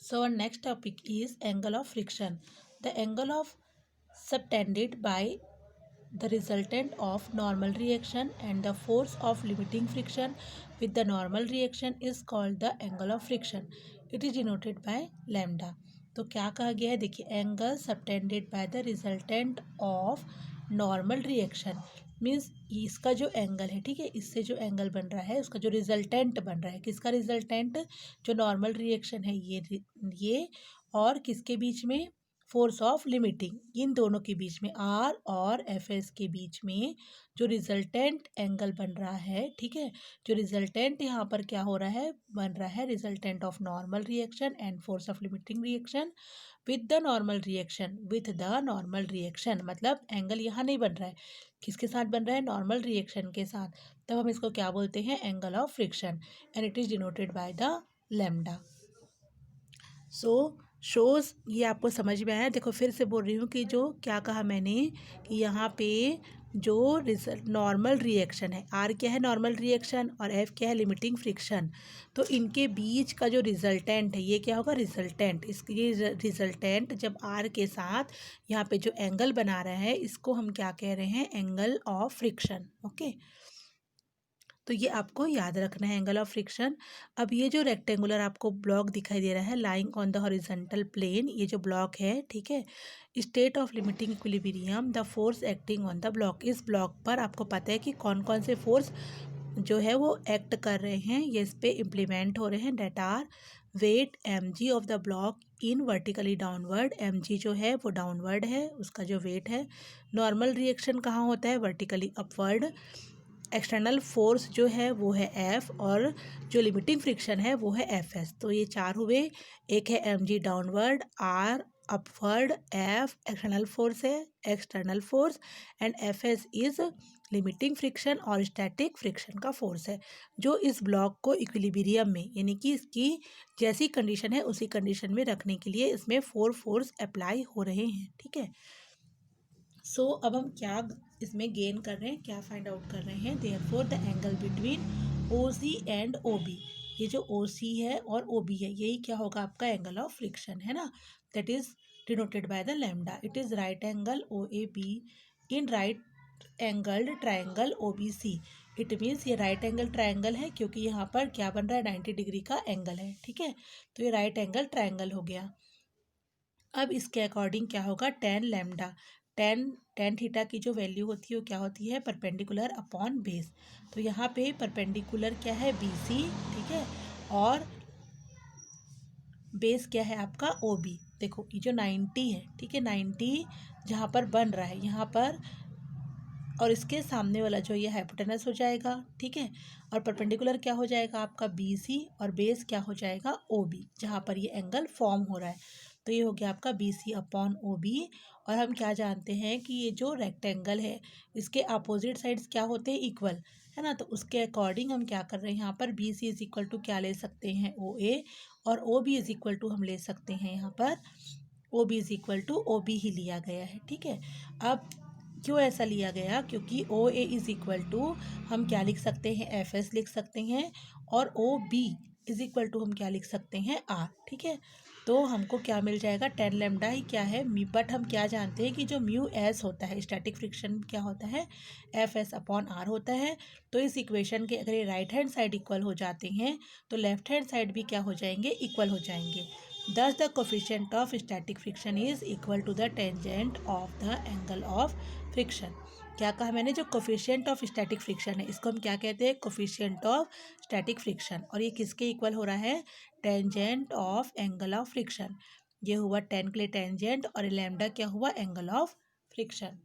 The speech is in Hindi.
So our next topic is angle of friction. The angle of subtended by the resultant of normal reaction and the force of limiting friction with the normal reaction is called the angle of friction. It is denoted by lambda. तो क्या कहा गया है, देखिए, angle subtended by the resultant of normal reaction means इसका जो एंगल है, ठीक है, इससे जो एंगल बन रहा है उसका जो रिजल्टेंट बन रहा है, किसका रिजल्टेंट, जो नॉर्मल रिएक्शन है ये और किसके बीच में, फोर्स ऑफ लिमिटिंग, इन दोनों के बीच में, आर और एफ एस के बीच में जो रिजल्टेंट एंगल बन रहा है, ठीक है, जो रिजल्टेंट यहाँ पर क्या हो रहा है, बन रहा है resultant of normal reaction and force of limiting reaction with the normal reaction, with the normal reaction, मतलब एंगल यहाँ नहीं बन रहा है, किसके साथ बन रहा है, नॉर्मल रिएक्शन के साथ, तब हम इसको क्या बोलते हैं, angle of friction, and it is denoted by the lambda. So shows, ये आपको समझ में आया. देखो फिर से बोल रही हूँ कि जो क्या कहा मैंने कि यहाँ पे जो नॉर्मल रिएक्शन है, आर क्या है नॉर्मल रिएक्शन और एफ क्या है लिमिटिंग फ्रिक्शन, तो इनके बीच का जो रिजल्टेंट है ये क्या होगा, रिजल्टेंट, इसकी रिजल्टेंट जब आर के साथ यहाँ पे जो एंगल बना रहा है इसको हम क्या कह रहे हैं, एंगल ऑफ फ्रिक्शन. ओके, तो ये आपको याद रखना है, एंगल ऑफ फ्रिक्शन. अब ये जो रेक्टेंगुलर आपको ब्लॉक दिखाई दे रहा है lying on the horizontal plane, ये जो ब्लॉक है, ठीक है, state of limiting equilibrium the force acting on the block, इस ब्लॉक पर आपको पता है कि कौन कौन से फोर्स जो है वो एक्ट कर रहे हैं, ये इस पे इम्प्लीमेंट हो रहे हैं, that are weight M G of the block in vertically downward, M G जो है वो डाउनवर्ड है, उसका जो वेट है. नॉर्मल रिएक्शन कहाँ होता है, वर्टिकली अपवर्ड. एक्सटर्नल फोर्स जो है वो है एफ और जो लिमिटिंग फ्रिक्शन है वो है एफ एस. तो ये चार हुए, एक है M G downward, R upward, F external force है, external force, and F S is limiting friction और स्टैटिक फ्रिक्शन का फोर्स है, जो इस ब्लॉक को इक्विलिब्रियम में, यानी कि इसकी जैसी कंडीशन है उसी कंडीशन में रखने के लिए इसमें फोर फोर्स अप्लाई हो रहे हैं. ठीक है, सो अब हम क्या इसमें गेन कर रहे हैं, क्या फाइंड आउट कर रहे हैं, therefore the angle between O C and O B, ये जो ओ सी है और ओ बी है यही क्या होगा, आपका एंगल ऑफ फ्रिक्शन है ना, that is denoted by the lambda. It is right angle O A B in right angled triangle O B C. It means ये राइट एंगल ट्राइंगल है क्योंकि यहाँ पर क्या बन रहा है, 90 डिग्री का एंगल है. ठीक है, तो ये राइट एंगल ट्राइंगल हो गया. अब इसके अकॉर्डिंग क्या होगा, टेन लैम्डा, टेन थीटा की जो वैल्यू होती है वो क्या होती है, परपेंडिकुलर अपॉन बेस. तो यहाँ पे परपेंडिकुलर क्या है, बी सी, ठीक है, और बेस क्या है आपका ओ बी. देखो ये जो 90 है, ठीक है, 90 जहाँ पर बन रहा है यहाँ पर, और इसके सामने वाला जो ये हाइपोटेनस हो जाएगा, ठीक है, और परपेंडिकुलर क्या हो जाएगा आपका बी सी, और बेस क्या हो जाएगा ओ बी, जहाँ पर ये एंगल फॉर्म हो रहा है. तो ये हो गया आपका B C upon O B. और हम क्या जानते हैं कि ये जो रेक्टेंगल है इसके अपोजिट साइड्स क्या होते हैं, इक्वल, है ना. तो उसके अकॉर्डिंग हम क्या कर रहे हैं, यहाँ पर B C is equal to क्या ले सकते हैं, ओ ए, और O B is equal to हम ले सकते हैं यहाँ पर O B is equal to O B ही लिया गया है. ठीक है, अब क्यों ऐसा लिया गया, क्योंकि ओ ए इज इक्वल टू हम क्या लिख सकते हैं, एफ एस लिख सकते हैं, और O B is equal to हम क्या लिख सकते हैं, आर. ठीक है, तो हमको क्या मिल जाएगा, टेन लेमडा ही क्या है, बट हम क्या जानते हैं कि जो म्यू एस होता है, स्टैटिक फ्रिक्शन क्या होता है, एफ एस अपॉन आर होता है. तो इस इक्वेशन के अगर ये राइट हैंड साइड इक्वल हो जाते हैं तो लेफ्ट हैंड साइड भी क्या हो जाएंगे, इक्वल हो जाएंगे. Thus the coefficient of static friction is equal to the tangent of the angle of friction. क्या कहा मैंने, जो कोफिशिएंट ऑफ स्टैटिक फ्रिक्शन है इसको हम क्या कहते हैं, कोफिशिएंट ऑफ स्टैटिक फ्रिक्शन, और ये किसके इक्वल हो रहा है, tangent of angle of friction. ये हुआ टेन के लिए टेंजेंट और लैम्डा क्या हुआ, एंगल ऑफ फ्रिक्शन.